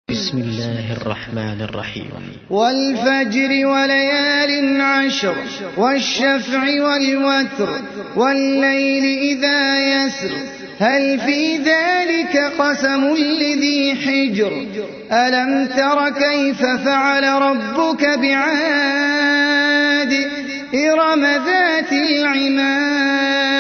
بسم الله الرحمن الرحيم. والفجر وليال عشر والشفع والوتر والليل إذا يسر هل في ذلك قسم لذي حجر ألم تر كيف فعل ربك بعاد إرم ذات العماد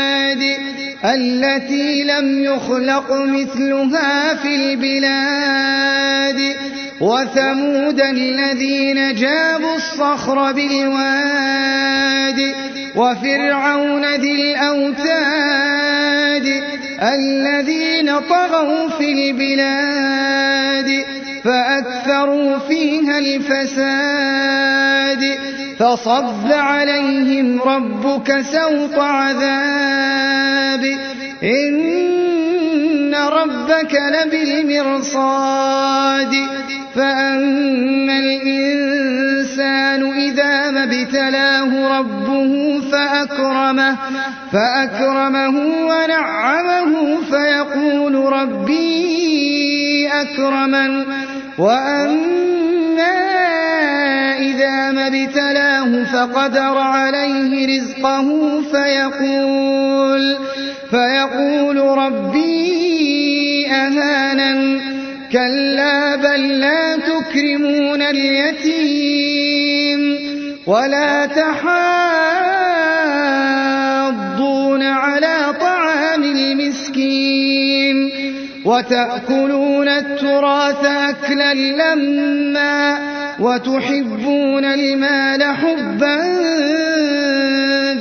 التي لم يخلق مثلها في البلاد وثمود الذين جابوا الصخر بالواد وفرعون ذي الأوتاد الذين طغوا في البلاد فأكثروا فيها الفساد فصب عليهم ربك سوط عذاب إن ربك لبالمرصاد فأما الإنسان إذا ما ابتلاه ربه فأكرمه ونعمه فيقول ربي أكرمن وأما إذا ما ابتلاه فقدر عليه رزقه فيقول ربي أهانن كلا بل لا تكرمون اليتيم ولا تحاضون على طعام المسكين وتأكلون التراث أكلا لما وتحبون المال حبا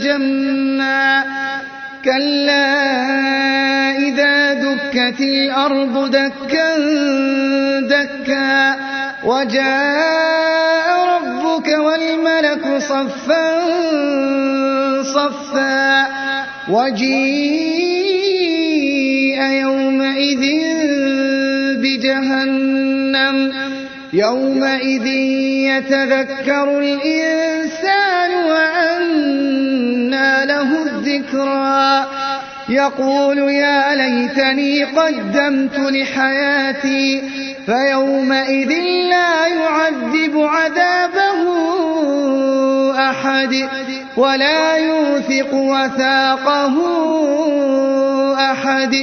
جما كلا إذا دكت الأرض دكا دكا وجاء ربك والملك صفا صفا وجيء يومئذ بجهنم يومئذ يتذكر الإنسان وأنى له الذكرى يقول يا ليتني قدمت لحياتي فيومئذ لا يعذب عذابه أحد ولا يوثق وثاقه أحد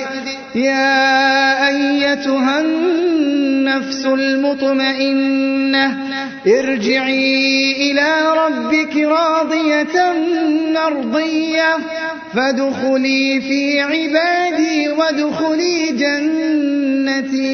يا أيتها النفس المطمئنة ارجعي إلى ربك راضية مرضية فادخلي في عبادي وادخلي جنتي